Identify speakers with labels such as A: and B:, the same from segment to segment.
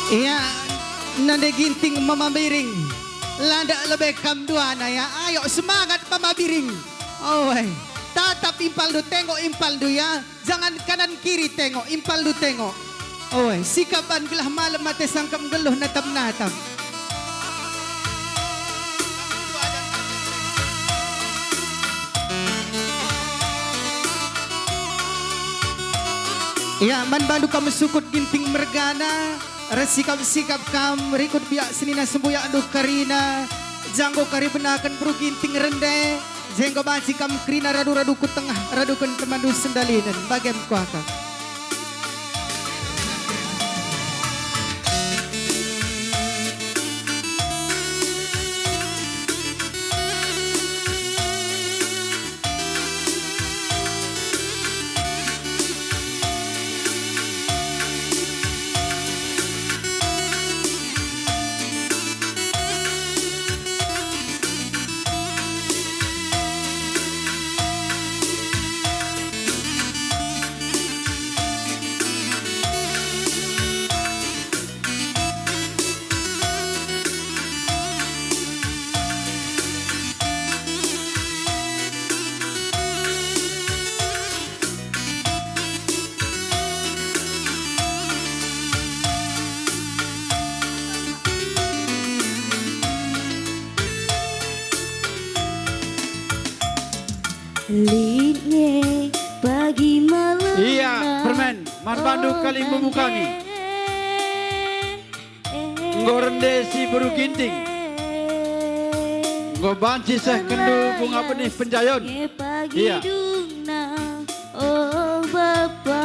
A: Iya, nande ginting mama biring. Landa lebih kam dua na ya. Ayo semangat mama biring. Oh, tatap impal du tengok impal du ya. Jangan kanan kiri tengok impal du tengok. Oh, sikapan gelah malam mate sangkam geluh natap-natap. Ya, man bandu kamu sukut ginting mergana, resikap-sikap kam, rikut biak senina sembuyak anduh karina, janggo kari benakan bro ginting rende, jenggo banci kam krina radu-radu ku tengah, radukan temandu sendalinan, bagem kuaka.
B: Linge pagi malam.
C: Iya, permen. Man Bandu kali memukami. Ngorende si buru ginting. Nggo banci seh kendu bunga benih penjayon. Iya.
B: Oh Bapak.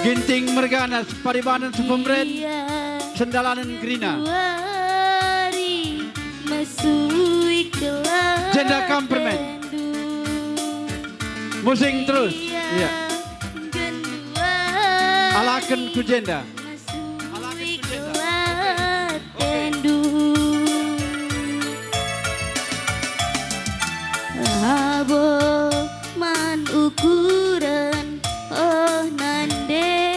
C: Ginting mergana separibanan sepembret. Sendalanan gerina. Jenda kampermen. Musing terus. Iya. Alaken ku jenda. Alaken ku jenda.
B: Abo man ukuran oh nande.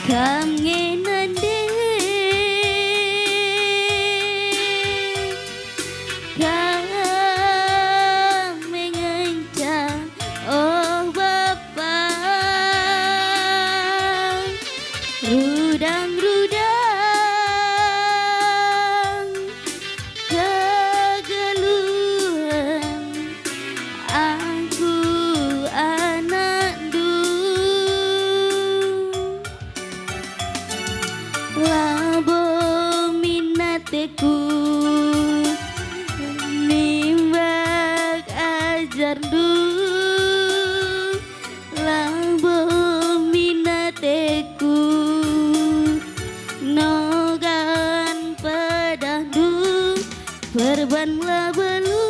B: Kam ngenande Kam mengencang Oh Bapa Rudang-rudang kegeluhan Aku anak Labo minateku nimbak ajar Labo minateku nogan pedah perban labelu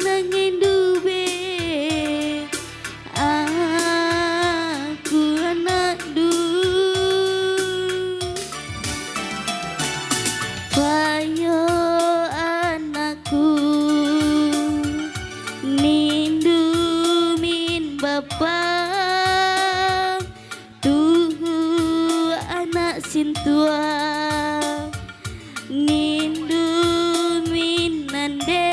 B: nangin dube aku anak Payo anakku nindumin bapa Tuhu anak sintua nindumin nande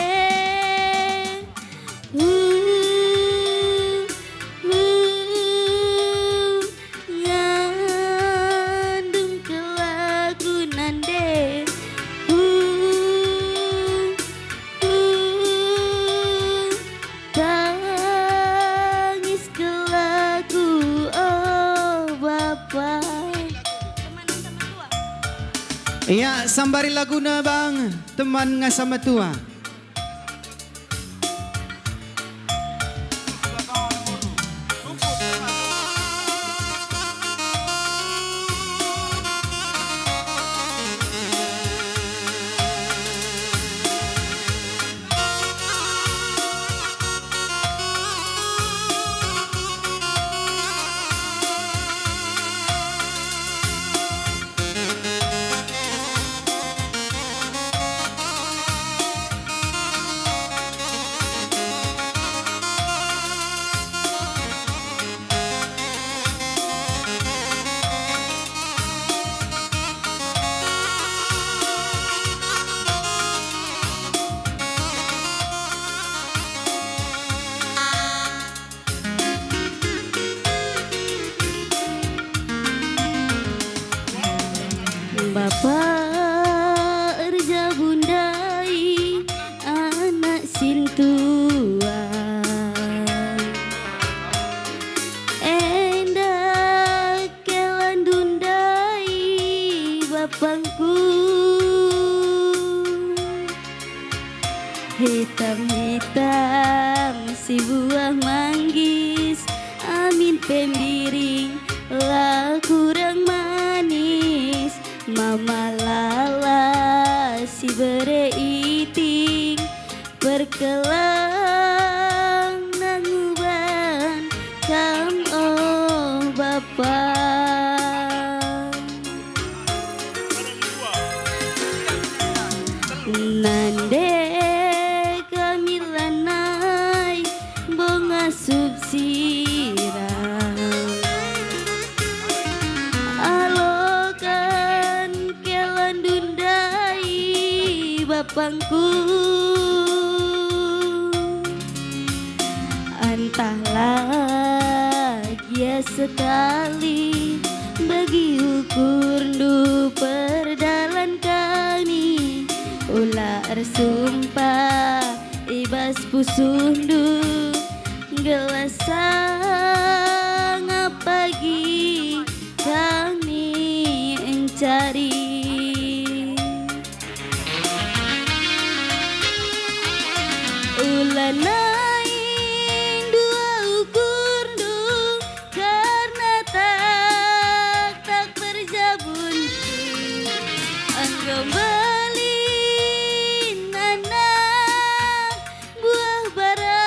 B: ngandung kelaku nande tangis kelaku oh Bapa.
A: Iya, sambari laguna bang, teman nga sama tua.
B: Bapak erja bundai anak sintua Endak kelan dundai bapangku Hitam-hitam si buah manggis Amin pembiring lah kurang manis Mama lala si bereiting Perkelang nanguban kam oh Bapa Nande kami lanai bonga subsirang bapangku Entahlah dia sekali bagi ukur du perdalan kami ular sumpah ibas pusundu gelasang pagi kami mencari Ulanain dua ukur du karena tak berjabun Anggembali anak buah bara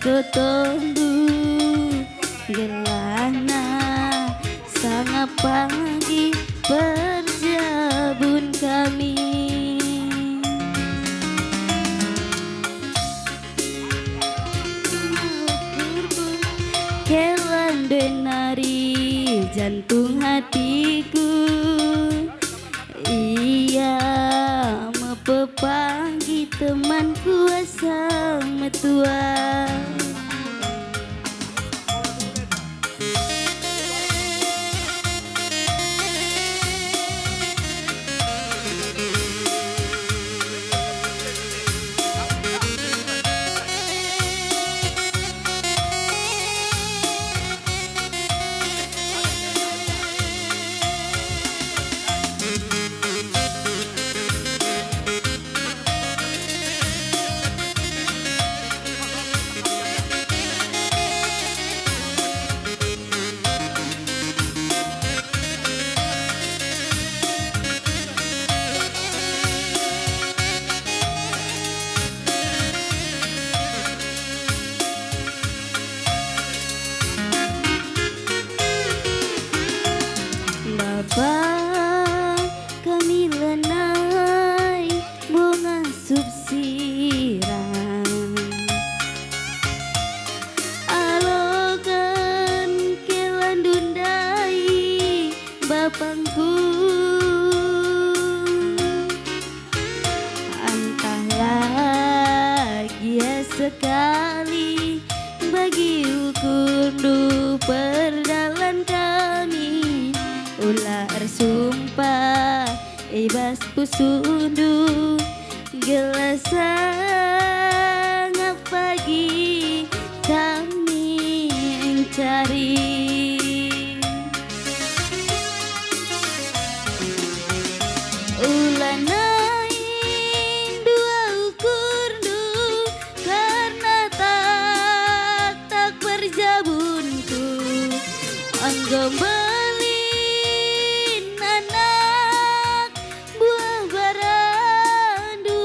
B: totondu gelana sangat pagi berjabun kami. Kelan denari jantung hatiku, ia mepepagi teman kuasa metua. Baba kami lenai bunga subsirang alokan kelan dundai bapangku antah lagi ya sekali bagi ukundu perdalan kami ular sumpah ibas pusundu gelas sangat pagi kami mencari ulanain dua ukurdu karena tak berjabunku anggembelin anak buah barandu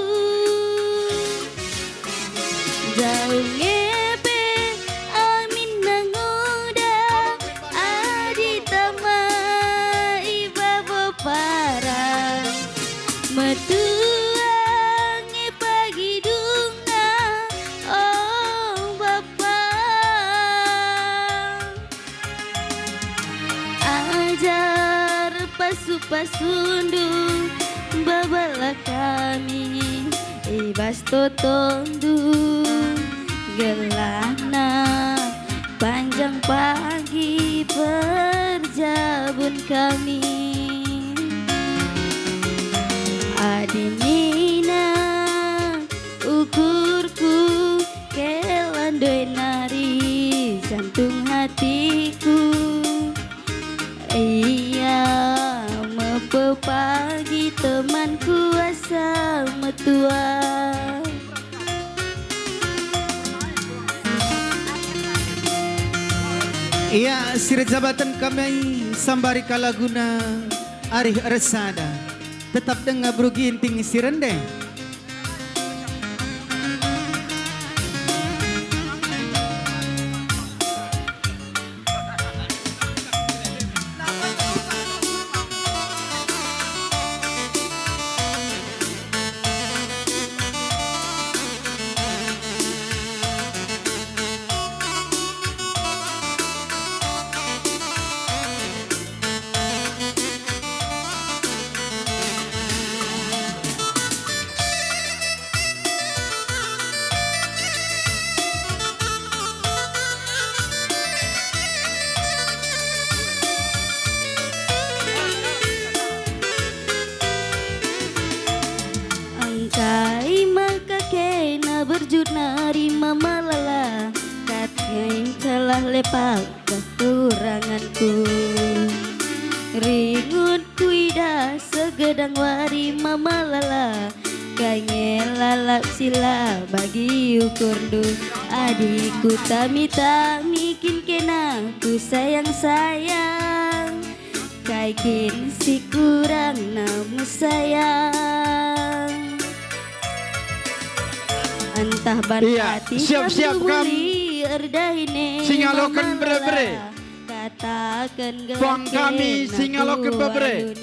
B: jauh ngepe amin nanguda adi tama iba beparang metuang pagi dungna oh bapak ajar pasu-pasundu babala kami ibas totondu gelana panjang pagi perjabun kami adinina ukurku kelan denari jantung hatiku ia mepepagi teman kuasa metua.
A: Iya, sirat jabatan kami sambari kalaguna arih resada. Tetap dengar bruginting sirende.
B: Angkai maka kena berjunari mamalala katyain telah lepak kekuranganku ringut kuida segedang wari mamalala kaya lalap sila bagi ukurdu adikku tami-tami kin kena ku sayang-sayang kaikin si kurang namu sayang entah ban
C: Iya,
B: hati
C: siap-siap,
B: kamu
C: Kam.
B: mulia erdahine
C: Singalokan bre-bre.
B: katakan
C: Bang kami singalokan bre.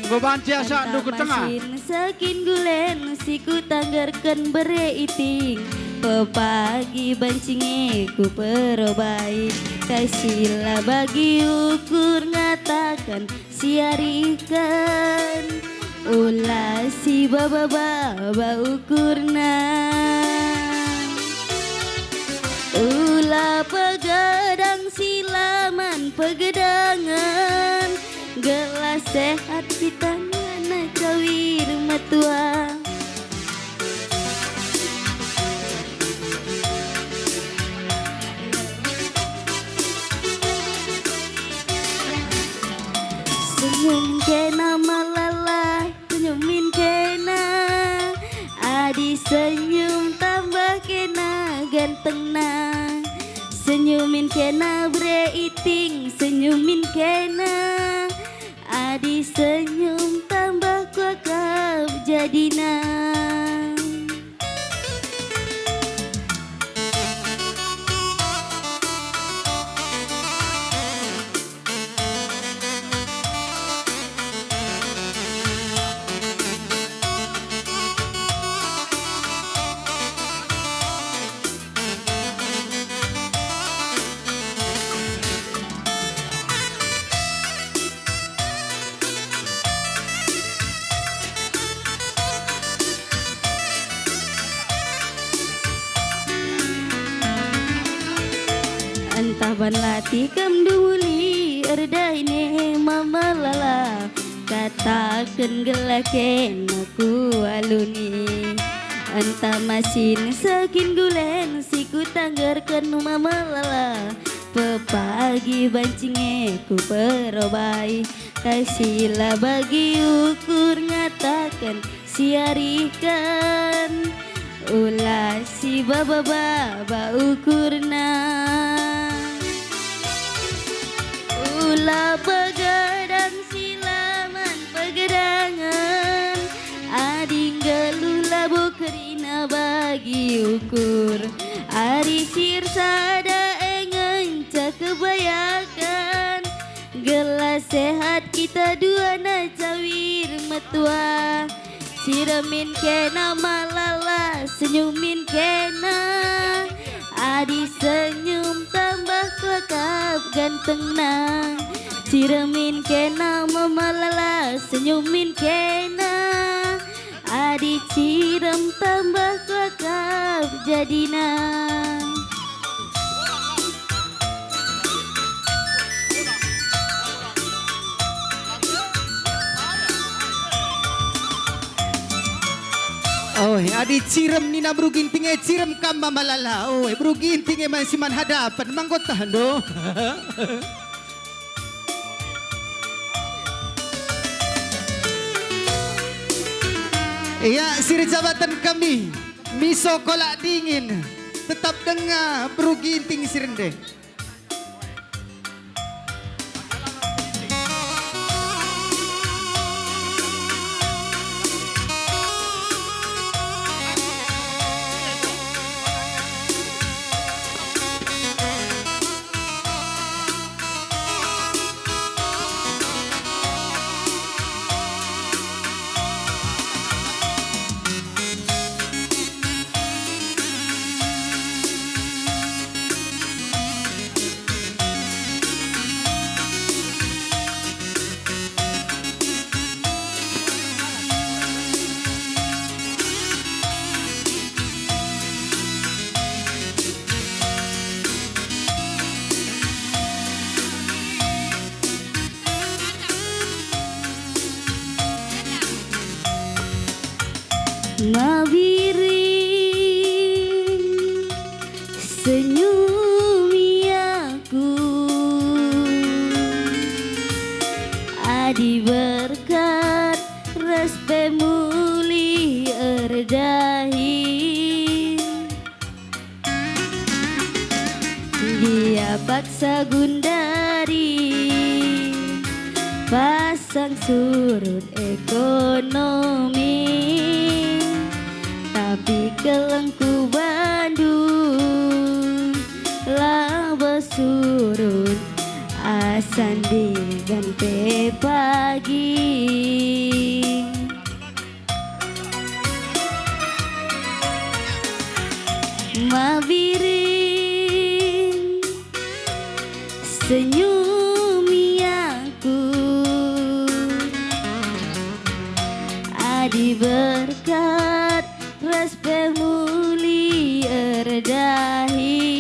C: Gobanci asa duku tengah.
B: Sakin gulen siku tanggarkan bere iting pepagi bancinge ku perobai kasihlah bagi ukur ngatakan siarikan ulah si baba ukurna ulah pegadang silaman pegedangan gelas sehat kita ngana cawir matua senyum kena malala senyumin kena adi senyum tambah kena ganteng na senyumin kena bre iting senyumin kena adi senyum tambah kuakab jadina entah ban lati kam duli erdaine mama lala katakan gelaken aku aluni entah masin sakin gulen siku tanggarkan mama lala pepagi bancinge ku perobai kasihlah bagi ukur ngatakan siarikan ulah si baba ukurna ulah pegadang silaman pegedangan ading gelula bukerina bagi ukur ari sirsada engenca kebayakan gelas sehat kita dua na cawir metua siramin kena malala senyumin kena adi senyum tambah kelakap ganteng na siramin kena memalala senyumin kena adi ciram tambah kelakap jadina
A: Oh, adi cirem nina bruginting cirem kamba malala. Oh, bruginting man siman hadapan manggotahan do. Iya, siri jabatan kami miso kolak dingin tetap dengar bruginting sirende.
B: Mabiring senyumi aku adi berkat respe muli erdahi dia paksa gundari pasang surut ekonomi tapi kelengku Bandung sandigan pe pagi mabiring senyumi aku adi berkat respe muli erdahin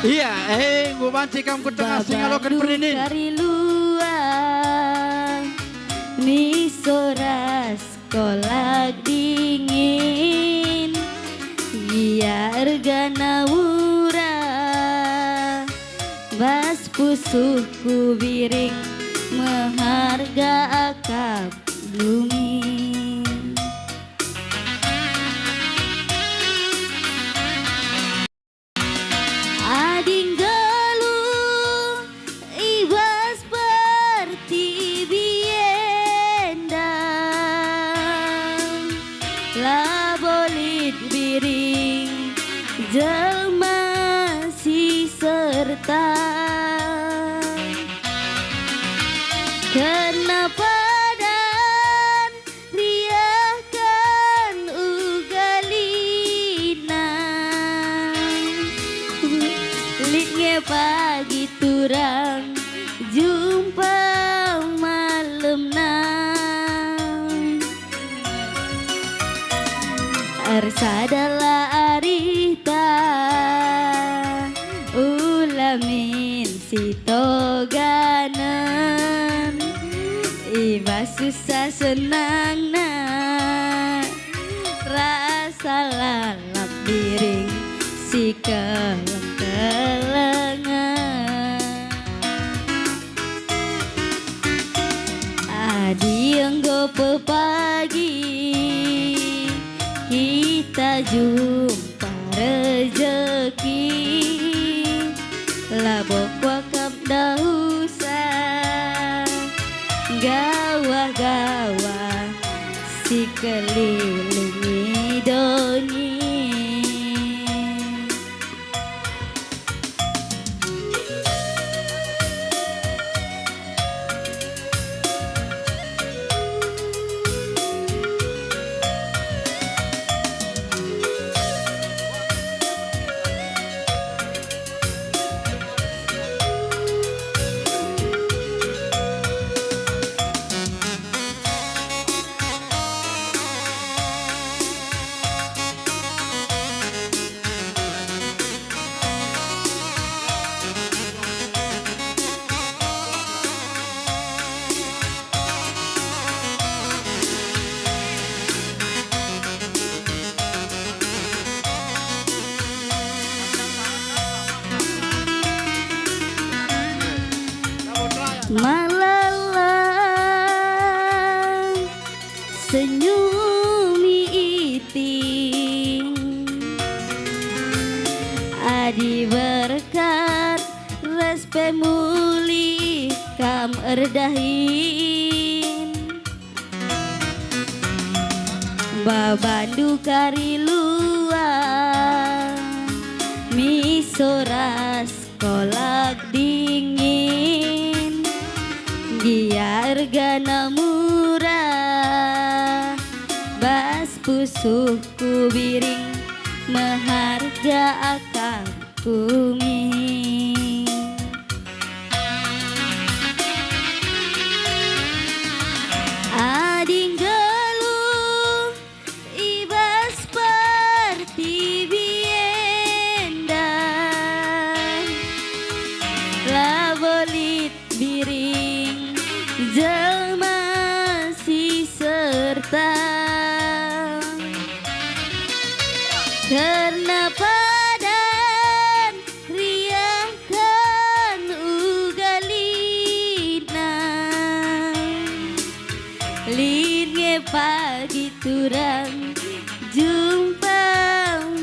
C: Iya, gue banci kamu ke tengah singalokan perini.
B: Kari luar mi soras kolak dingin iya ergana wura bas pusuhku biring meharga akap bumi ading galuh ibas seperti biendang labolit biring jelma si serta kenapa dan riahkan ugalina Litnya pagi turang jumpa malam nang Arsadalah arita ulamin si toganan Iba susah senang na rasa lalap biring si keleng-kelengan Adi enggo pepagi kita jumpa rezeki labok wakam dahusa gawah-gawah si kelilingi doni Malalang senyumi iting adi berkat respe muli kam erdahin babandu kari luar mi soras kolak dingin dia ergana murah bas pusuhku biring meharga akal bumi ading galuh ibas seperti biendang labolit biring jelma si serta karena padan riangkan ugalina linge pagi turang jumpa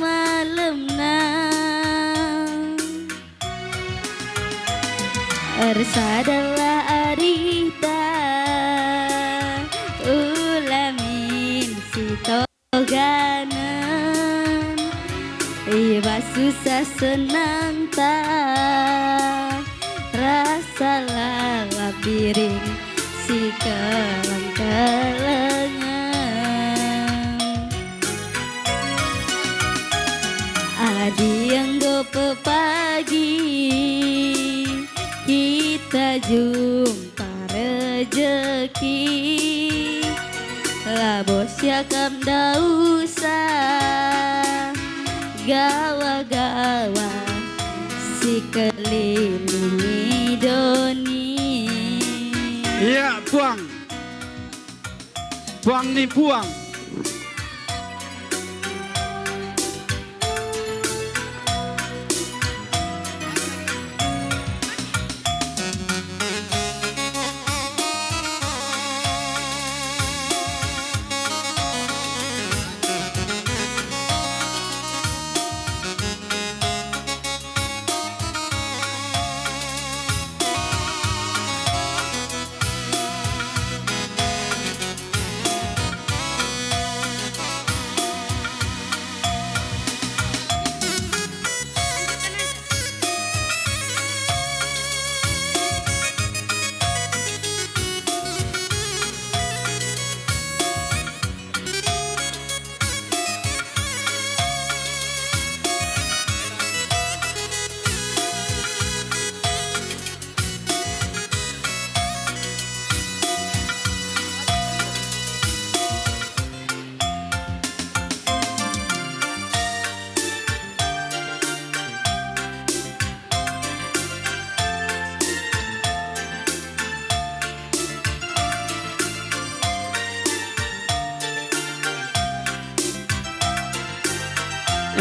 B: malam nang Ersadalah arita ulamin si toganan Iba susah senang tak biring si kalang-kalangan. Adi yang gope pagi kita jumpa rezeki. Labos ya kam dausa gawa-gawa si kelilingi doni.
C: Iya, buang. Buang nih, buang.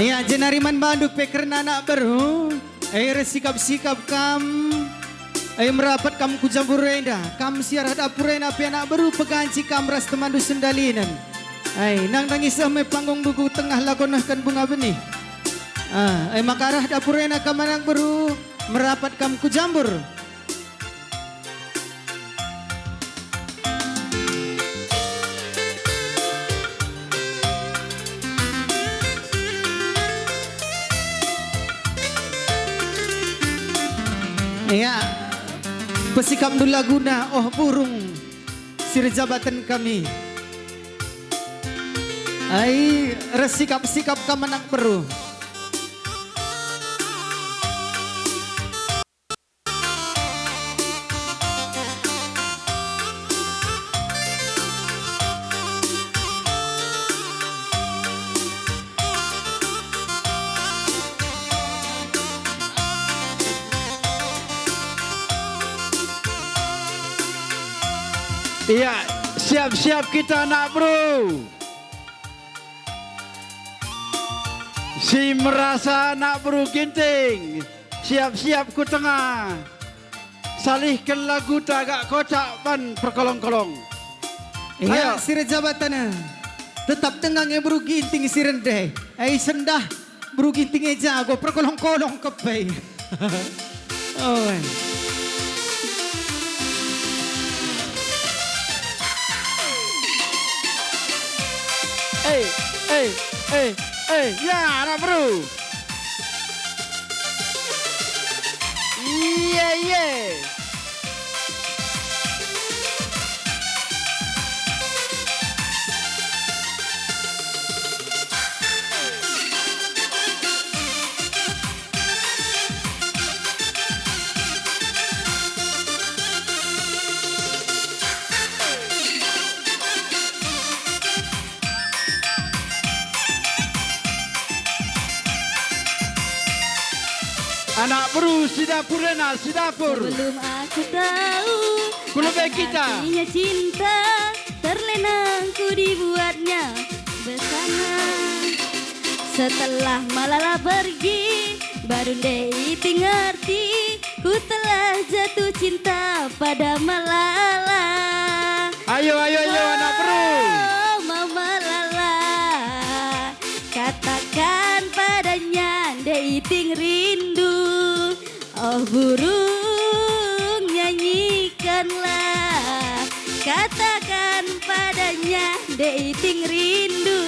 A: Iya, jenariman banduk pekerna anak baru. Air sikap-sikap kam. Air merapat kam kujamburenda. Kam siarah dapurena api anak baru peganci kam ras temandu sendalinan. Ay, nang nangisah me panggung duku tengah lakonahkan bunga benih. Ay makarah dapurena kam anak baru merapat kam kujambur. Ya, pesikam dulu laguna, oh burung sirjabatan kami. Ai resikap-sikap kamanak beru.
C: Iya, siap-siap kita anak bro. Si merasa anak bro ginting. Siap-siap ku tengah. Salihkan lagu tagak kocak ban perkolong-kolong.
A: Iya,
C: Ayo.
A: sirjabatan. Tetap tengahnya buru ginting sirendeh. Ai sendah buru gintingnya jago perkolong-kolong kepai. Oh.
C: Ya anak bro. Iya. Anak bro, si dapur Rena, si dapur.
B: Sebelum aku tahu
C: Kulubek
B: akan
C: kita.
B: artinya cinta, terlena ku dibuatnya bersama. Setelah Malala pergi, baru deh ngerti ku telah jatuh cinta pada Malala.
C: Ayo anak bro.
B: Oh, Mama Lala, katakan padanya deiting rindu. Oh burung nyanyikanlah, katakan padanya deiting rindu.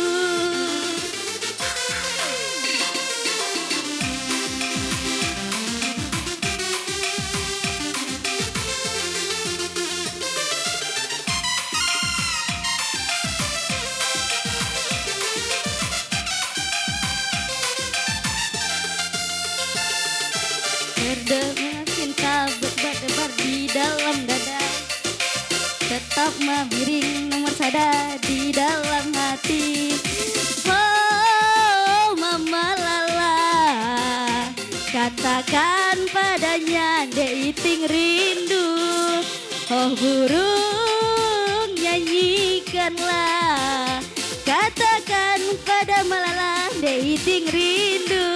B: Mama Biring nomor sada di dalam hati. Oh Mama Lala, katakan padanya Dek Iting rindu. Oh burung nyanyikanlah, katakan pada Malala Dek Iting rindu.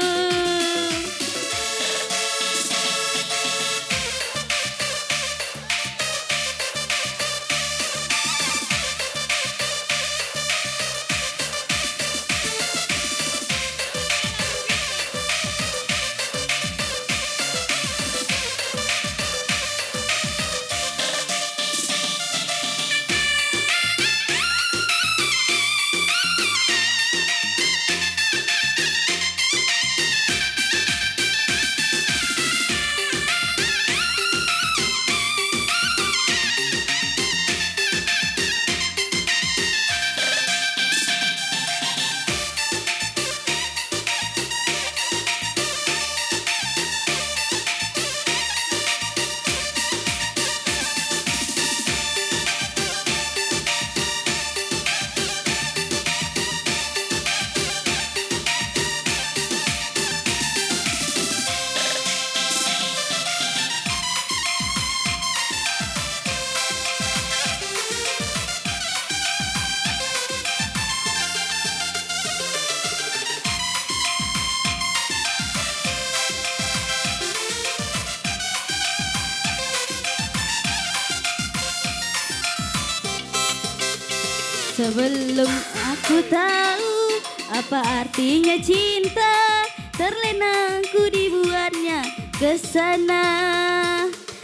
B: Sebelum aku tahu apa artinya cinta, terlena ku dibuatnya ke sana.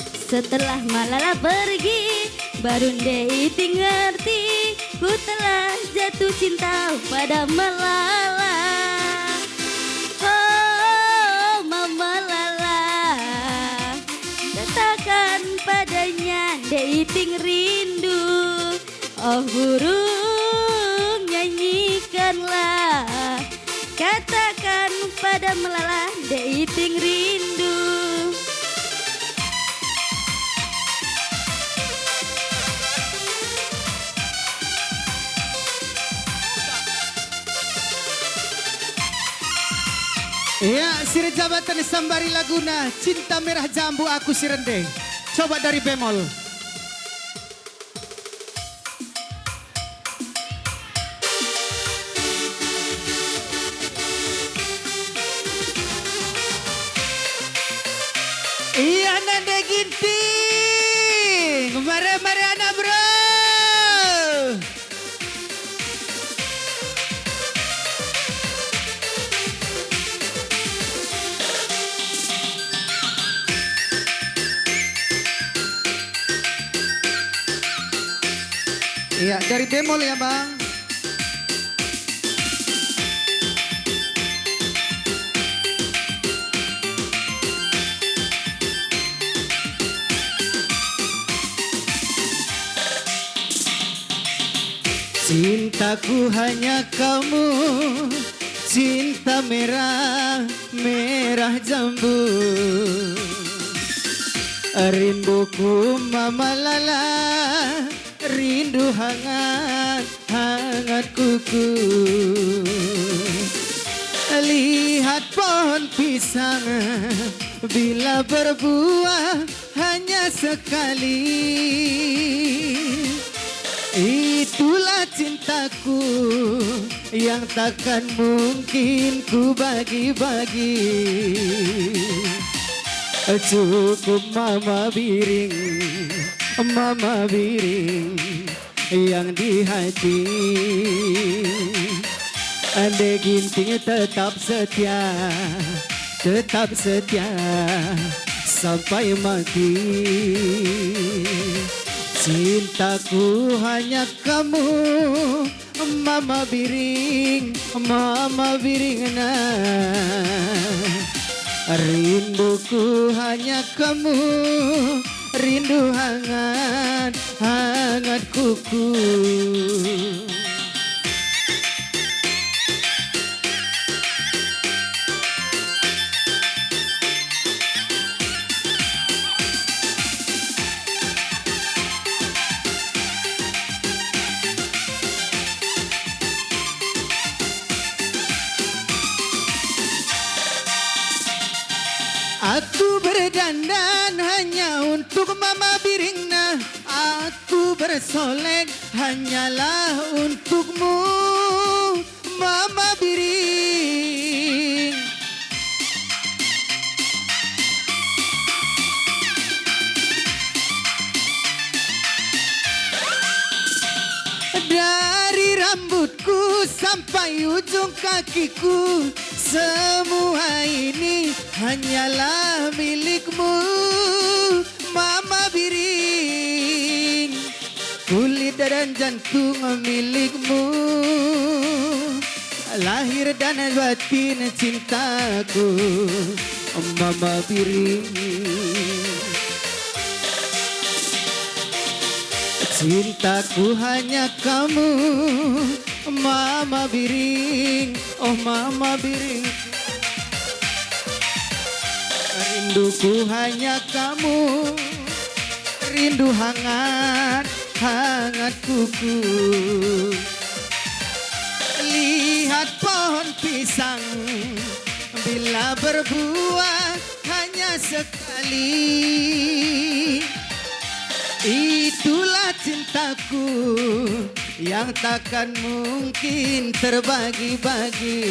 B: Setelah Malala pergi, baru Dek Iting ngerti, ku telah jatuh cinta pada Malala. Oh Mama Lala, katakan padanya Dek Iting rindu. Oh burung nyanyikanlah, katakan pada Malala Dek Iting rindu.
A: Ya, Sir Jabatan Sambari Laguna, Cinta Merah Jambu Aku Sirende. Coba dari bemol. Iya Nanda Ginting, mare-mare anak bro. Iya dari bemol ya bang. Cintaku hanya kamu, cinta merah, merah jambu. Rinduku Mama Lala, rindu hangat, hangat kuku. Lihat pohon pisang, bila berbuah hanya sekali. Itulah cintaku yang takkan mungkin ku bagi-bagi. Cukup Mama Biring, Mama Biring yang di hati. Dek Ginting tetap setia, tetap setia sampai mati. Cintaku hanya kamu, Mama Biring, Mama Biring nah. Rinduku hanya kamu, rindu hangat, hangat kuku. berdandan hanya untuk mama biringna. Aku bersolek hanyalah untukmu, mama biring. Dari rambutku sampai ujung kakiku, semua ini hanyalah milikmu, mama biring. Kulit dan jantung milikmu, lahir dan batin cintaku, mama biring. Cintaku hanya kamu, mama biring, oh mama biring. Rinduku hanya kamu, rindu hangat, hangat kuku. Lihat pohon pisang, bila berbuah hanya sekali. Itulah cintaku yang takkan mungkin terbagi-bagi.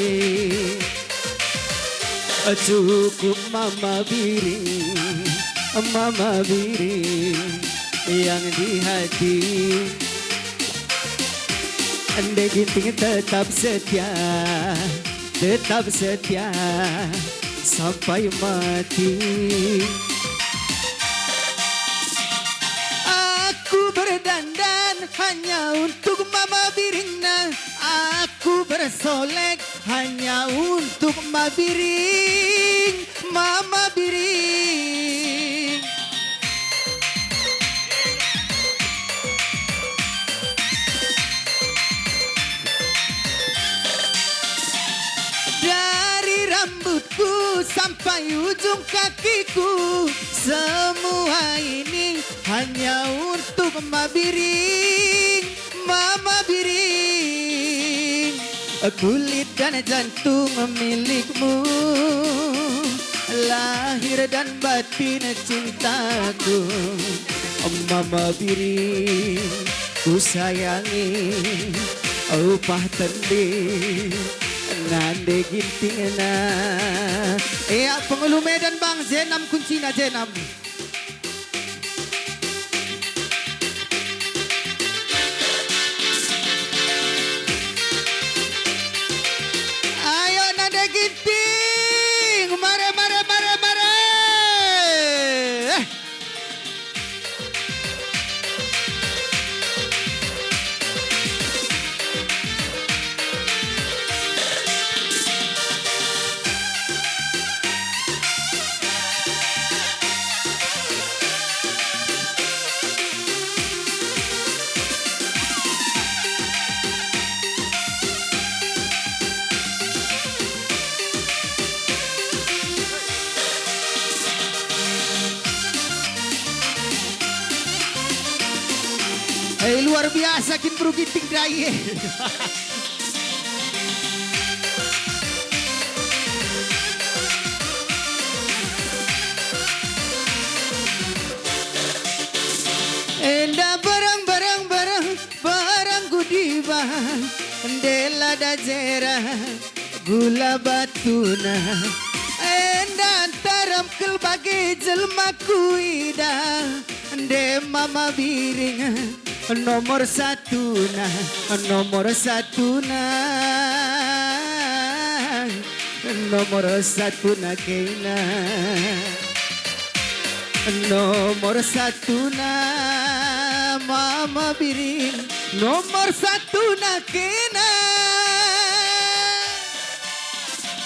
A: Cukup mama biring, mama biring yang di hati. Ande ginting tetap setia, tetap setia sampai mati. Aku berdandan hanya untuk mama biringna. Aku bersolek hanya untuk mama biring, mama biring. Dari rambutku sampai ujung kakiku, semua ini hanya untuk mama biring, mama biring. Kulit dan jantung milikmu, lahir dan batin cintaku, mama biring. Ku sayangi upah tendi nande gintingna. Ya penghulu Medan bang, Zenam kuncinya Zenam. Ayo nande ginting, mare mare mare mare. Luar biasa kin bro ginting daya. Enda barang gudiba, dela dajera gula batuna. Enda antaram kel bagi jelma kuida, de mama biring. Nomor satu nah, nomor satu nah, nomor satu nah kena. Nomor satu nah, mama biring. Nomor satu nak kena.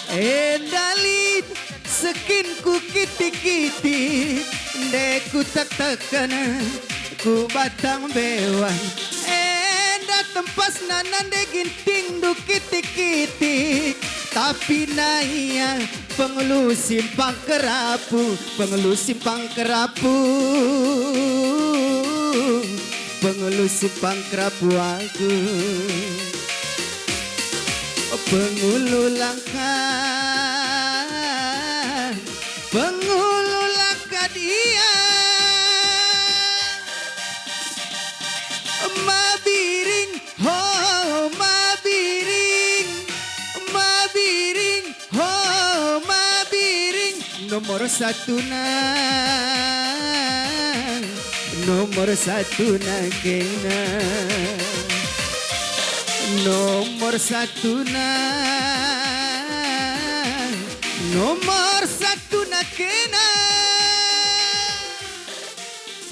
A: Endalit sekin ku kiti-kiti, deku tak-takan ku batang bewan. Enda tempas nanan de ginting du kiti-kiti, tapi naya pengeluh simpang kerapu, pengeluh simpang kerapu. Pengeluh simpang kerapu aku, pengulu langkah, pengulu langkah. nomor satu na, nomor satu na kena, nomor satu na, nomor satu na kena.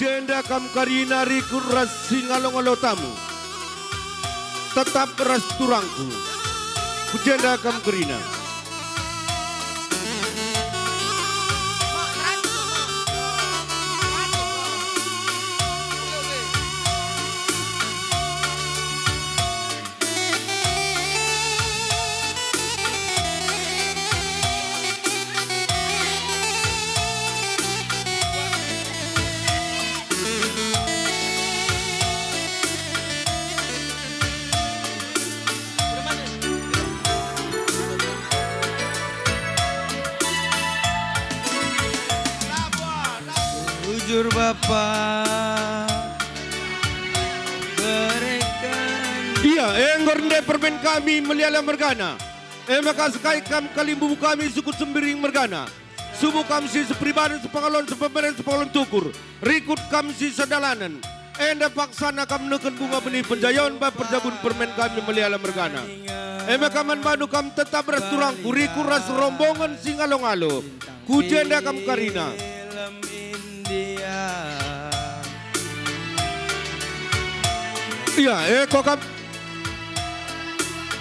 D: Jenda kam karina rikur ras singalong-alo tamu. Tetap ras turangku. Jenda kam karina.
E: Jujur Bapak berikan.
D: Iya, enggorde permen kami meliala mergana. Makasakai kam kalimbu kami suku sembiring mergana. Subuh kam si sepribadi sepangalon sepemeren sepangalon tukur. Rikut kam si sedalanan. Enda paksana kam neken bunga benih penjayon ba perjabun permen kami meliala mergana. Makaman madu kam tetap ras turangku. Riku ras rombongan singalong-alo. Kujenda kam karina.
E: Film India.
D: Iya, eko kam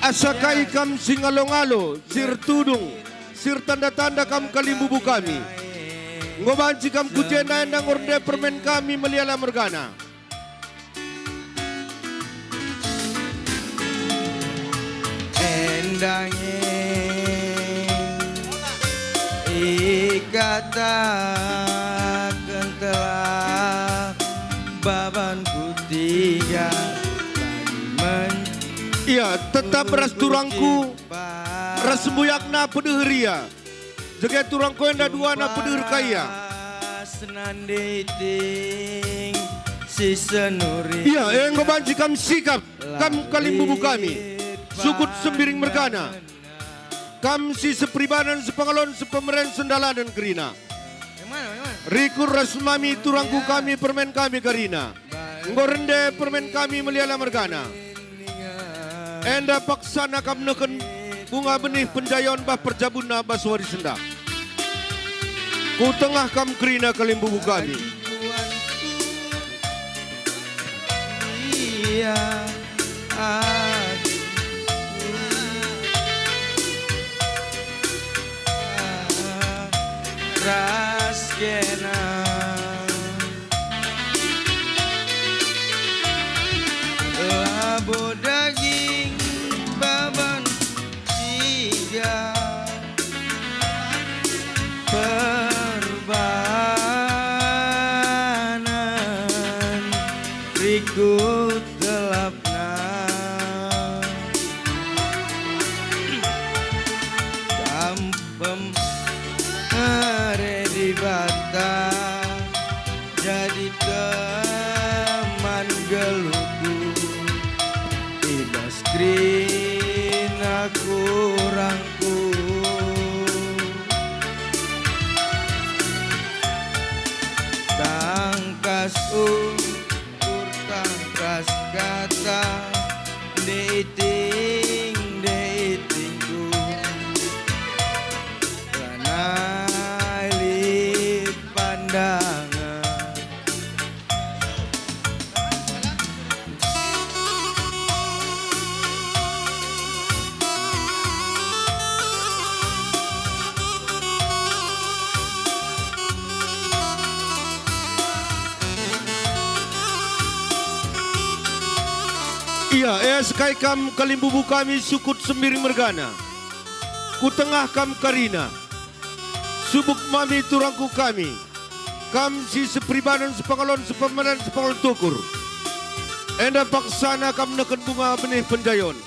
D: asakai kam singalong-alo, sir tudung, sir tanda-tanda kam kalimbubu kami. Ngobanci kam kujena endang orde permen kami meliala mergana.
E: Endangnya ikatakan telah babanku tiga
D: Iya, tetap ras turangku, ras sembuyakna pedehria. Jaga turangku enda dua na pedehir kaya.
E: Senanditing si senuri.
D: Iya, ngobanci kam sikap, kam kalimbubu kami. Sukut sembiring mergana. Kam si sepribadan sepangalon sepemeren sendalanan kerina. Rikur rasmami turangku kami permen kami karina. Ngorende permen kami meliala mergana. Enda paksana kam neken bunga benih penjayon bah perjabuna baswari senda. Ku tengah kam kerina kalimbubu kami.
E: Iya, raskena labu daging baban tiga perbanan rikut telapna kampem di bata jadi teman geluku ibas skrin aku rangku tangkas ukur tangkas kata datingku karena pandangan
D: Iya, sekai kam kalimbubu kami sukut sembiring mergana. Ku tengah kam karina. Subuk mami turangku kami. Kam si sepribadan sepangalon sepemeren sepangalon tukur. Enda paksana kam neken bunga benih penjayon.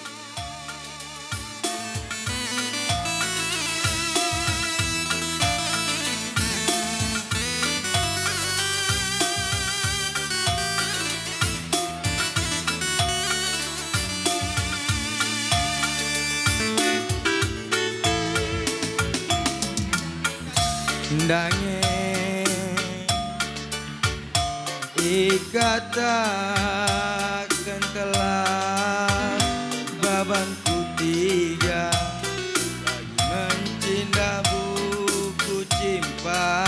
E: dange ikatakan telah babanku tiga lagi mencinta buku cimpa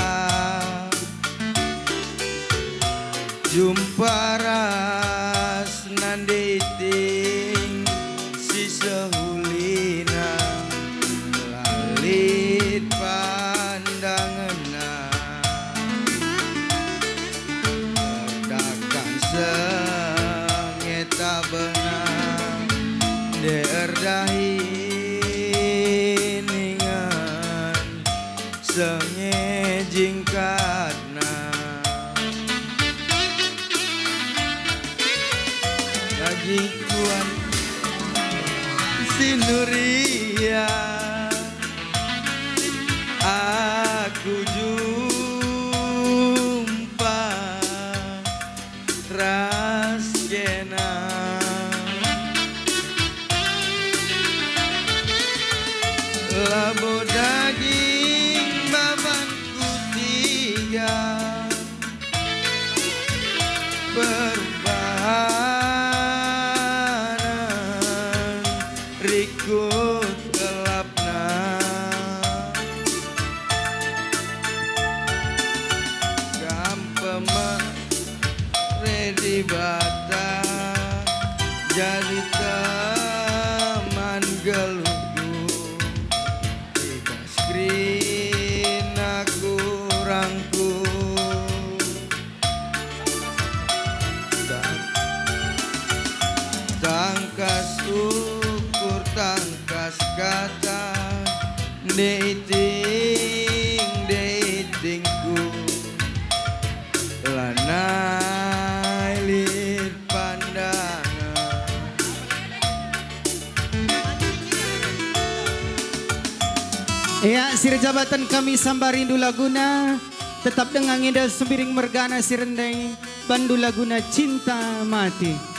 E: jumpa ras nanditing si sehulina lalit pandanganna Dakan sengeta benang derdahiningan senge jingkatna lagi kuan sinuria aku jumpa raskena labo daging babanku tiga perbahanan rikut gelapna gampema redi bata jadi teman geluku tiga screen aku rangkul tangkas ukur tangkas kata datingku lanai lir pandangan
A: Ya, sir jabatan kami Sambarindu Laguna tetap dengan indah sembiring mergana sirendai Bandu Laguna Cinta Mati.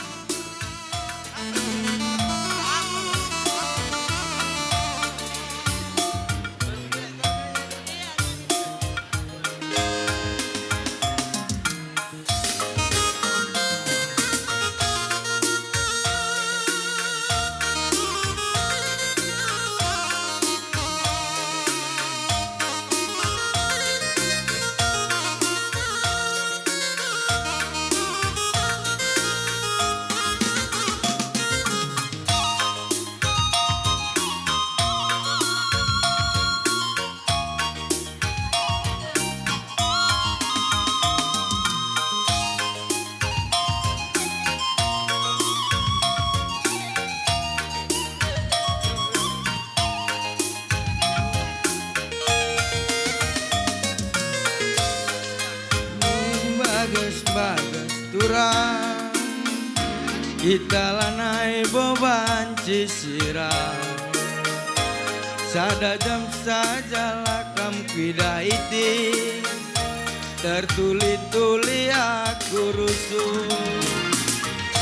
E: bagas turang kita lanai beban cisirang sada jam saja lakam kudaiti tertuli-tuli aku rusuh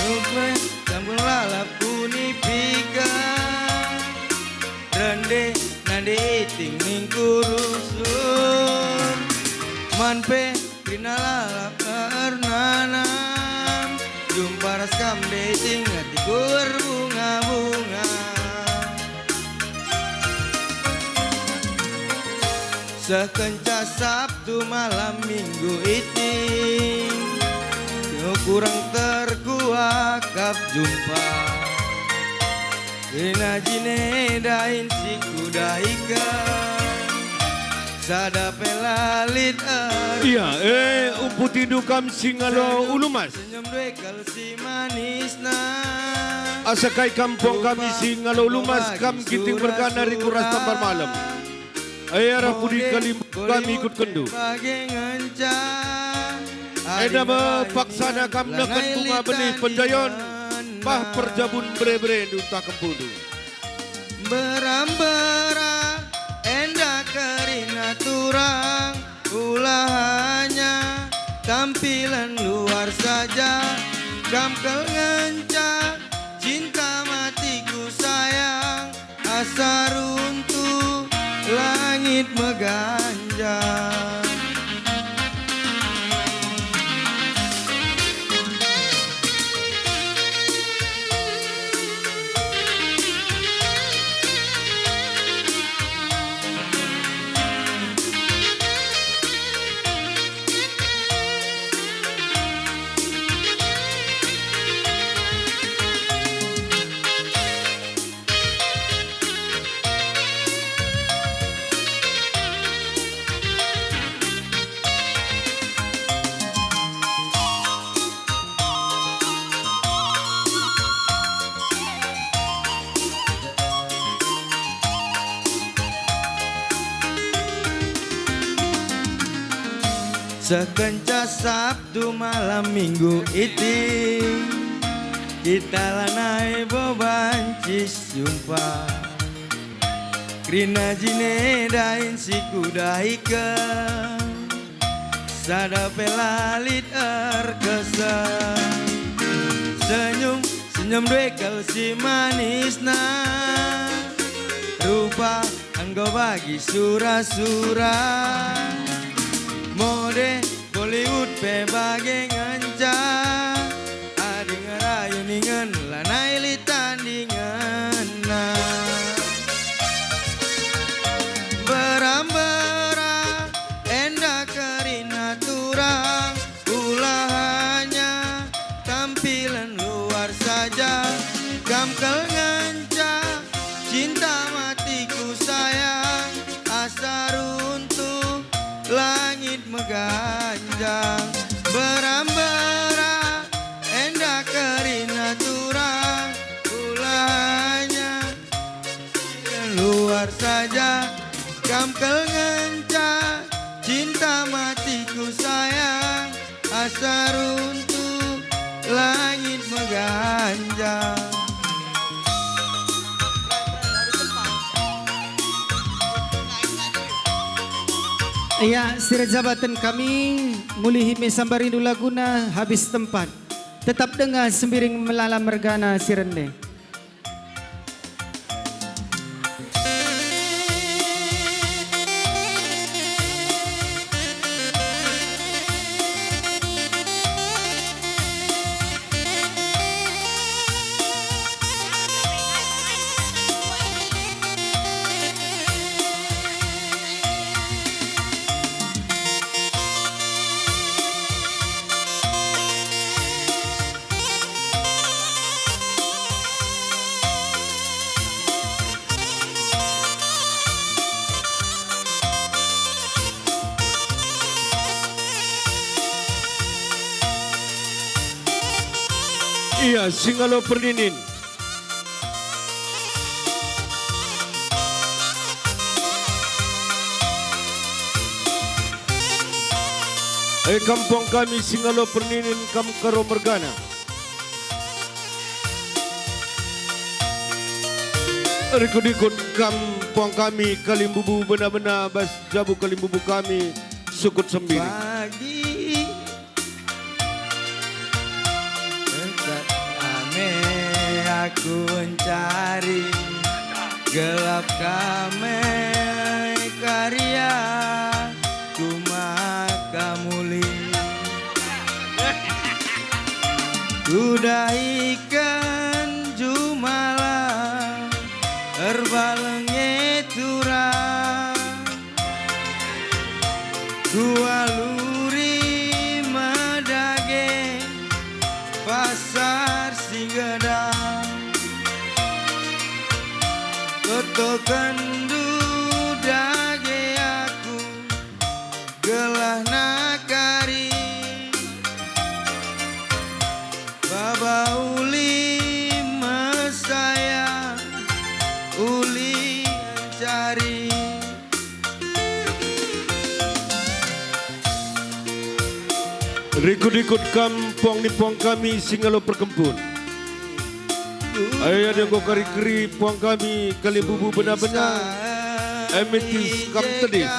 E: rupe campur lalap kuni pika rende nade ting ning kurusun manpe Rina lalap karnanam jumpa raskam dating hati berbunga-bunga sekenca Sabtu malam minggu iting kurang terkuakap jumpa Rina jine dain si kudaika sada pelalit
D: Iya, umputi dukam singalo ulumas.
E: senyum due kalsi manisna
D: Asakai kampung kami singalo ulumas kam kiting berkana rikuras tambar malam. Ayara pudi kalim kami ikut kendu. Eda paksana kam nekan bunga benih penjayon. Bah perjabun bre-bre duta kempudu.
E: Berambara enda kerina turang ulah hanya tampilan luar saja gamkel ngencak cinta matiku sayang asa runtuh langit meganya manja. Sekenca Sabtu malam minggu itu kita lanai beban cisumpa Krina jine dain si kudai ke Sada pelalit erkesan Senyum, senyum dua kau si manisna Rupa anggo bagi surah-surah Mode Bollywood pe bage nganca Adi ngerayu ningen lanai li tandingan Berambera enda kerina turang Ulahanya tampilan luar saja Gamkel nganca cinta matiku sayang Asar untuk langit mengganjang Berambera endah kerina turang Ulahnya luar saja Kamkel ngenca cinta matiku sayang Asar untuk langit mengganjang
A: Ya, sira jabatan kami mulihi Sambarindo Laguna habis tempat. Tetap dengar sembiring melala mergana sirende.
D: Iya, Singalo Perdinin. Kampung kami Singalo Perdinin Kamkaro Mergana. Rikut-rikut kampung kami Kalimbubu benar-benar bas jabu Kalimbubu kami Sukut Sembiring.
E: Pagi dekat rame aku mencari gelap kame karya kumakamuli kuda ikan jumala erbalenge turang Kualuri madage pasar Singgedang Toto kendu dage aku gelah nakari Baba uli mesaya uli cari
D: Rikut-rikut kampung nipong kami Singalo Perkempun. Ayah dia kari keri puang kami Kalimbubu benar-benar Amethyst Kamtedis.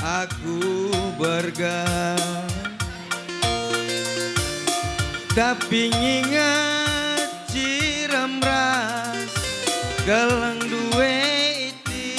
E: Aku bergaya tapi nginget ciram ras geleng duwe iti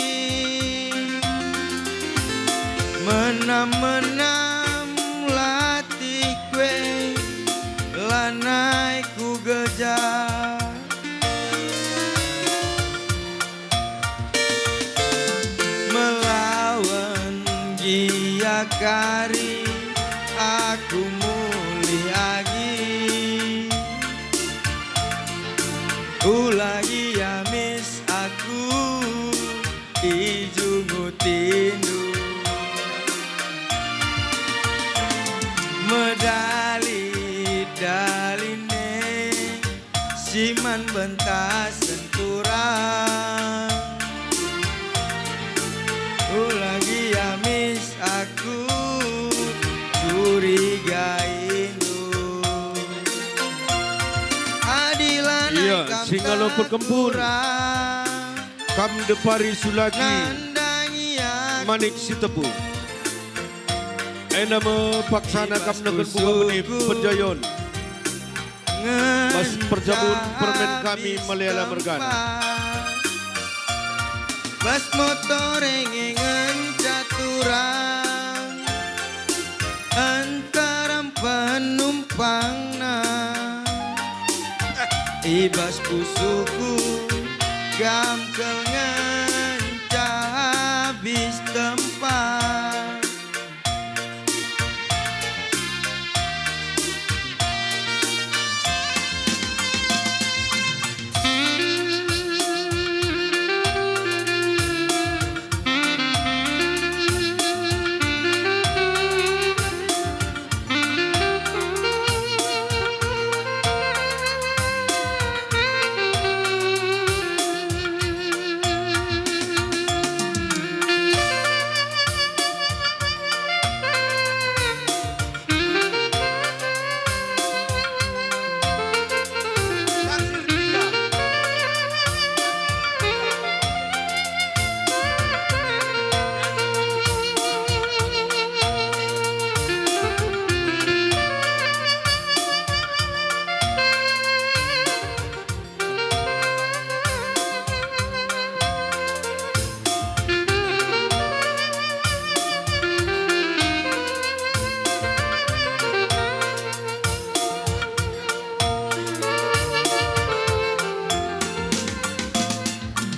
E: Siman bentas senturang Lagi amis aku curigain Adilan
D: Iya, Singalo Perkempur. Kam depari sulagi
E: Nandangi aku
D: manik si tepu. Nama paksana kam nakan bunga meni penjayon. Mas perjabun permen kami Malayala Mergana.
E: Bas motor engengan caturang Antaram penumpang Ibas pusuku gamkel ngancah habis tempat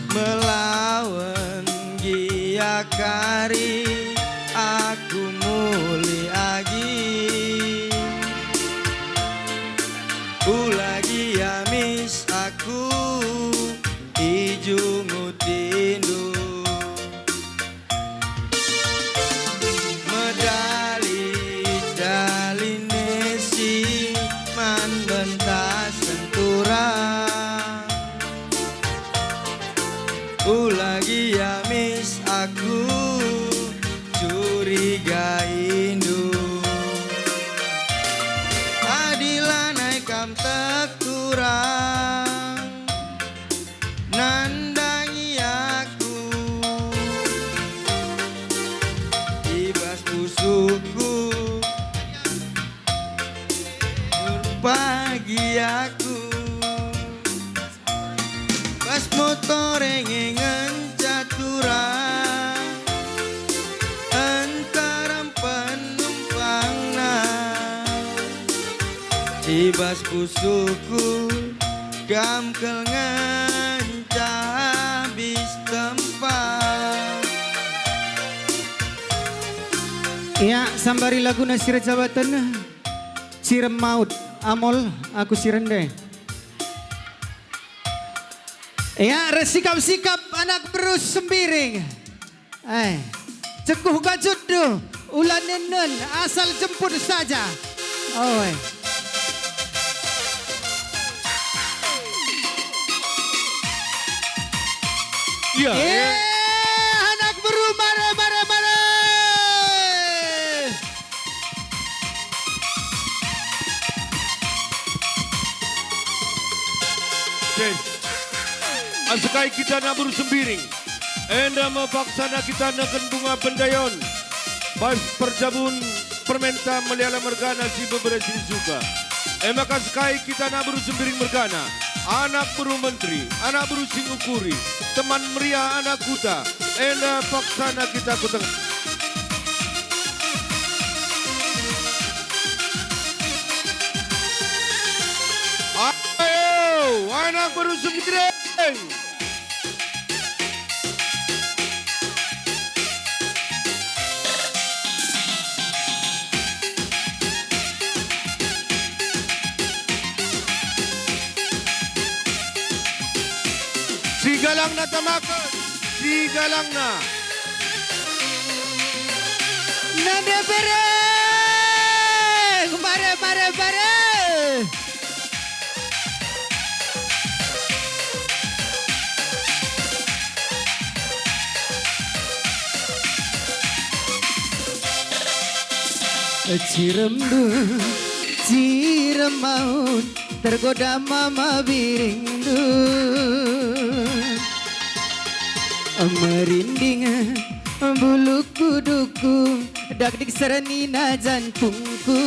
E: melawan giakari aku muli agi ulagi amis aku ijungutindu medali dali nesi man bentas senturang Ulagi amis aku curiga indu Adilan naikam tekurang Nandangi aku Ibas pusuku Pagi aku Pas motor engengan caturang Antaram penumpang Ibas pusuku gamkel ngancah habis tempat
A: Ya, sambari lagu na sira jabatan. Sirem maut, amol, aku sirende. Ya, resikap-sikap anak berus sembiring. Ceguh gajut do, ulan nenen, asal jemput saja. Oh,
D: Iya.
A: anak beru mare.
D: Asakai kita nak bersembiring. Enda mepaksana kita nakan bunga pendayon. Pas perjabun permenta Malayala Mergana si beberesi suka. Maka sekai kita nak bersembiring Mergana. Anak beru menteri, anak beru singukuri, teman meriah anak kuta. Enda paksana kita kuteng. Ayo, anak beru sembiring. Si galang na tamakan, si galang na.
A: Nade bareng, bare. Ciremdu, ciremaun, tergoda mama biringdu. Merinding bulu kuduku, dak-dik serenina jantungku.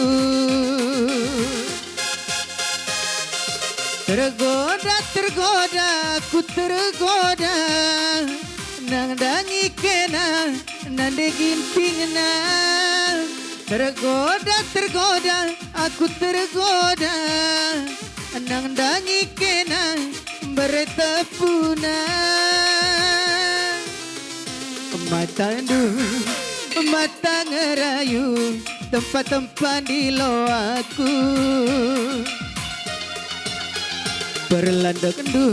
A: Tergoda, tergoda, ku tergoda, nang dangi kena, nande gintingna. Tergoda, tergoda, aku tergoda, nang dangi kena, bertepuna. Matandu, mata ngerayu, tempat-tempat di lo aku. Berlandakendu,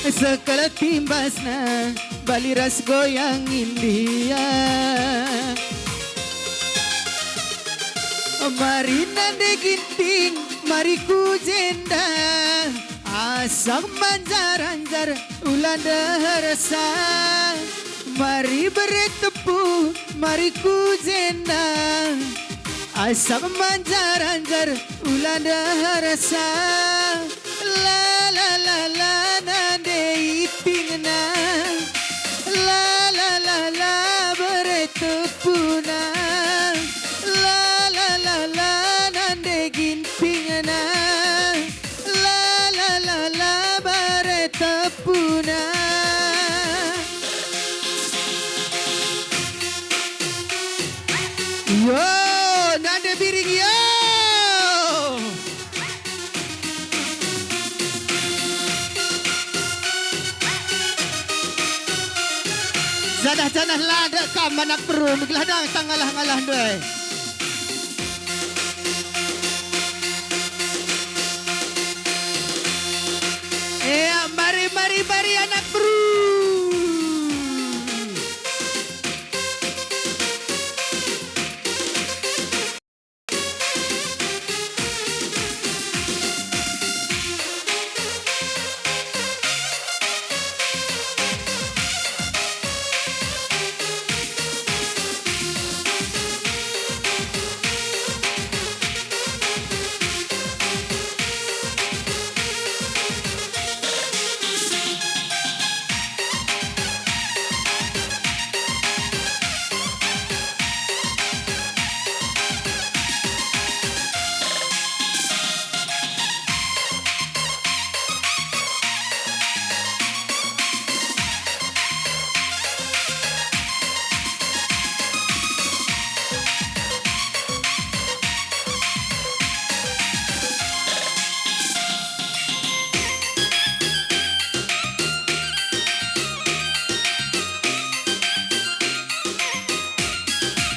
A: sekala timbasna, baliras goyang India. Mari nande ginting, mari ku jenda, asam manjar-anjar, ulanda rasa. Mari bertepu, mari ku jenda, asam manjar-anjar, ulanda rasa. La la la la nande itingna, la la la la bertepuna. La la la la nande gintingna, la la la la bertepuna. Yo, nande biring yo. Janah-janah lada kam anak perum, geladang tangalah-ngalah doy. Mari, mari, mari anak perum.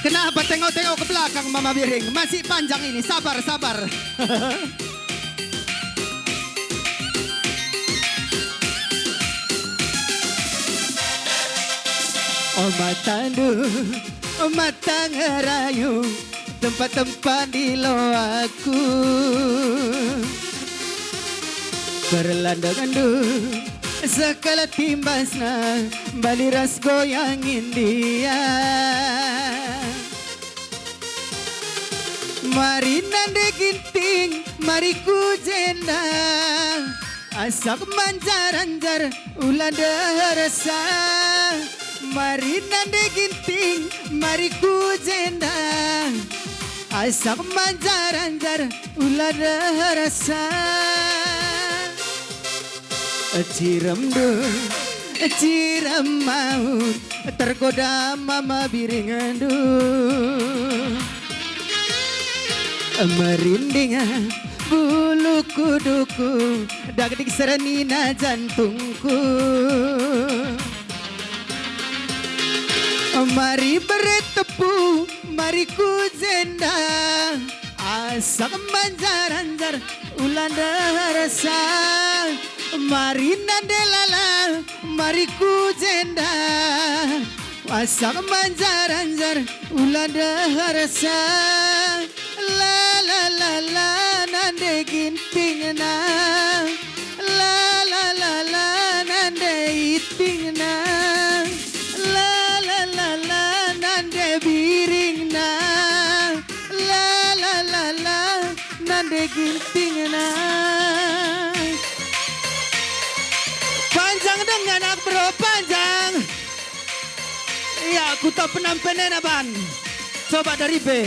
A: Kenapa tengok-tengok ke belakang Mama Biring? Masih panjang ini, sabar, sabar. Oh matandu, oh mata ngerayu, tempat-tempat di lo aku. Berlandakandu, sekala timbasna, baliras goyang India. Mari nande ginting, mari ku jenda, asak manjar-anjar, ulanda rasa. Mari nande ginting, mari ku jenda, asak manjar-anjar, ulanda rasa. Ciremdu, ciremaun, tergoda Mama Biringandu. Merinding bulu kuduku, dak-dik serenina jantungku. Mari bertepu, mari ku jenda, asak manjar-anjar, ulanda rasa. Mari nande lala, mari ku jenda, asak manjar-anjar, ulanda rasa. La la la la nande gintingna, la la la la nande itingna, la la la la nande biringna, la nande ginting na. Panjang dengan ak bro panjang. Ya aku tak penampilan ban. Coba dari B.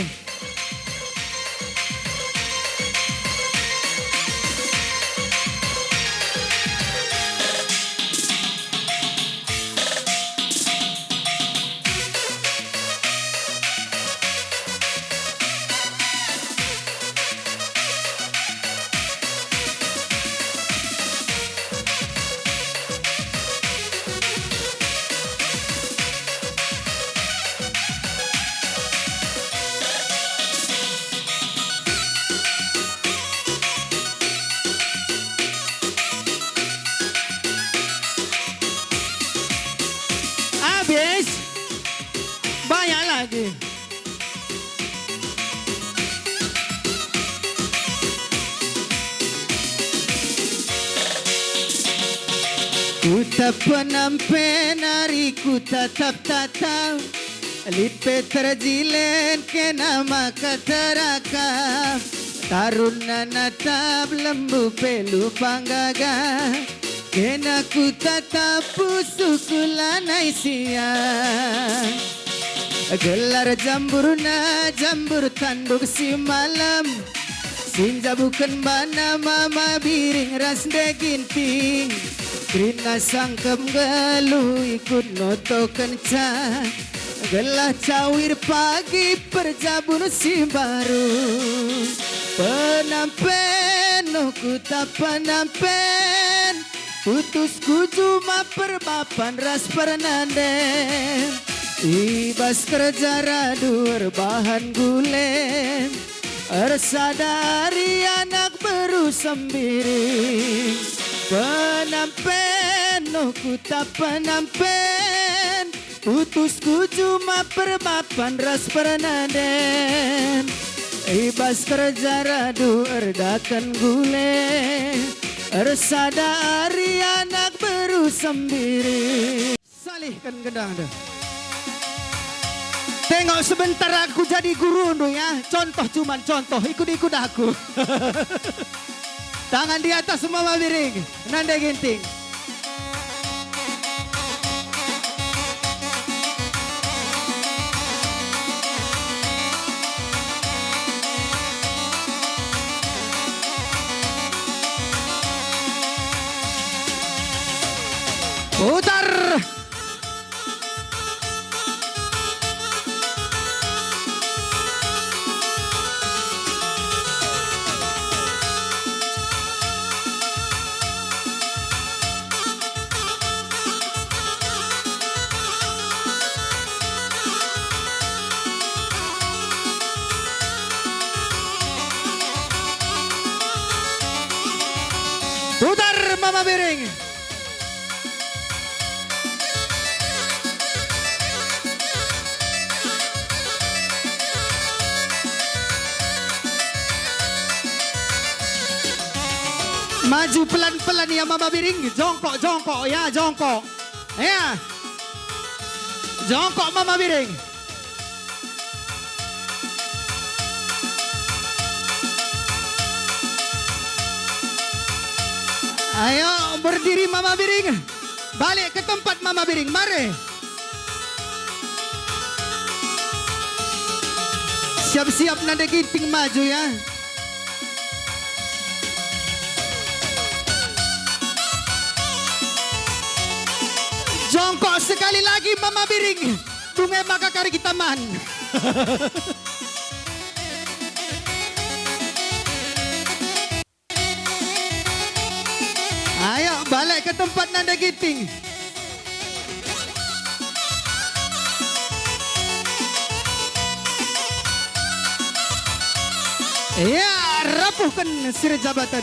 A: Habis. Banyak lagi. Ku tak penampen hari ku tatap tatap. Lipe terjilen ke nama katarakam. Taruna natap lembu pelu panggaga. Kena ku tatap pusuku lanai siang. Gelar jambur tanduk si malam. Sinja bukan bana mama biring ras deginting. Krina sangkem gelu ikut noto kencang. Gelah cawir pagi perjabun si baru. Penampen ku tak penampen. Putusku cuma perbapan ras pernanden. Ibas kerja radur bahan gulen. Ersadari anak baru sembiring. Penampen ku tak penampen. Putusku cuma perbapan ras pernanden. Ibas kerja radu erdakan gulen. Ersadari anak baru sendiri. Salihkan gedang dah. Tengok sebentar aku jadi guru tu ya. Contoh cuman contoh. Ikut-ikut aku. Tangan di atas mama biring. Nanda ginting. Putar. Putar mama biring. Maju pelan-pelan ya mama biring. Jongkok, jongkok ya, jongkok. Ya. Jongkok mama biring. Ayo berdiri mama biring. Balik ke tempat mama biring. Mari. Siap-siap nanda ginting maju ya. Jongkok sekali lagi mama biring. Tungai maka kari kita man. Ayo balik ke tempat nanda ginting. Ya, rapuhkan sir jabatan.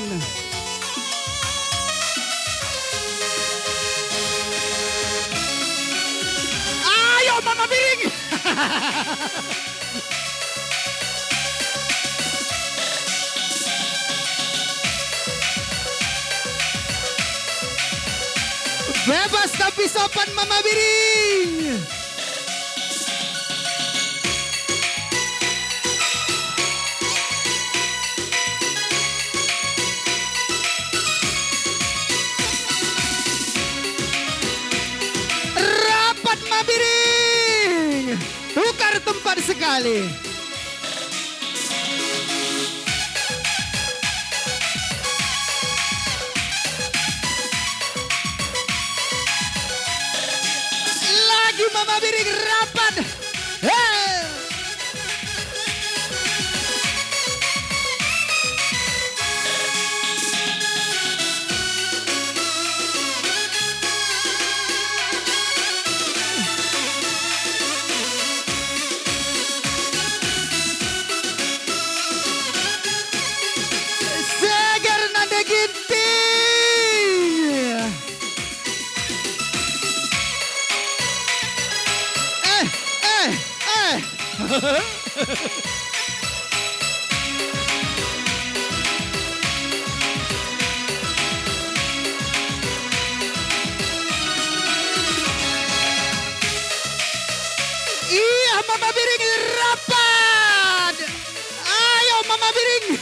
A: Ayo mama biring. Bebas tapi sopan mama biring. Mama Biring. Tukar tempat sekali. Lagi Mama Biring rapat. Hey. Seger Nanda Ginting. Iya Mama Biring rapat. Ayo Mama Biring.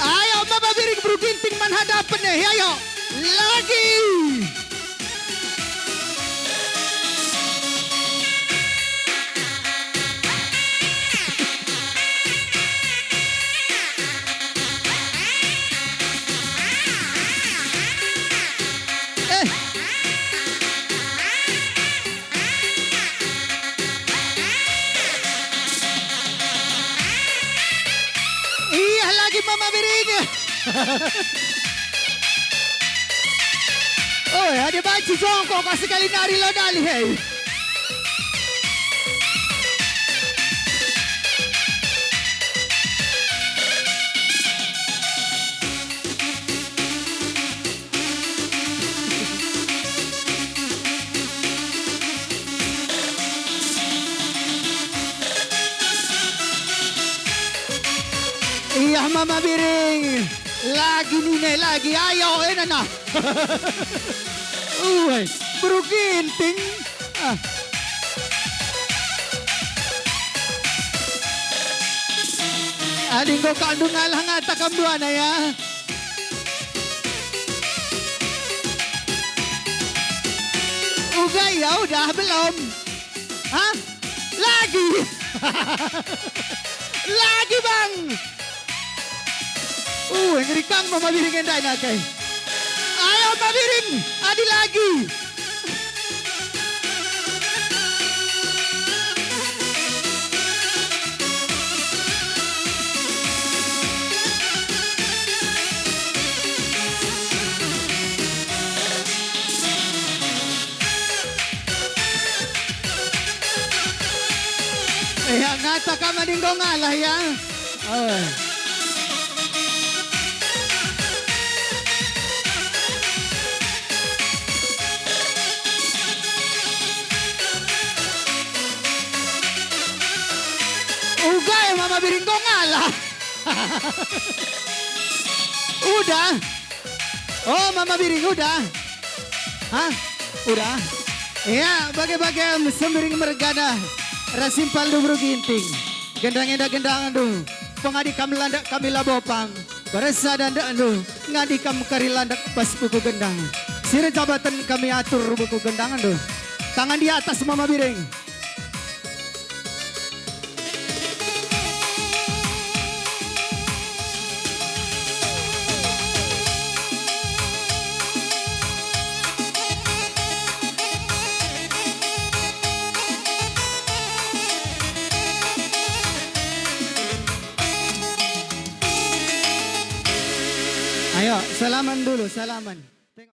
A: Ayo Mama Biring Bro Ginting menghadapan nih. Ayo lagi. Iya lagi Mama Biring. Oh ya dia baju jongkok kasih kali nari lo dali hei. Iya Mama Biring. Lagi nih lagi. Ayo enak nah. Bro Ginting. Ading ko kandung ngalah ngata kamduan na ya. Ugay ya udah belum. Hah? Lagi. Lagi bang. Ngeri kang Mama Biring enday na kay. Ayo Mama Biring, adi lagi. Ngata ka mading ko ngalah ya. Ugay Mama Biring ko ngalah. Udah. Oh Mama Biring udah. Hah? Udah. Ya bagai-bagai sembiring mergana. Rasimpal do Bro Ginting. Gendang enda gendang do. Pengadi kam landak kami labopang. Baresa danda do. Ngadi kam kari landak pas buku gendang. Sire jabatan kami atur buku gendang do. Tangan di atas Mama Biring. Ayo, salaman dulu, salaman.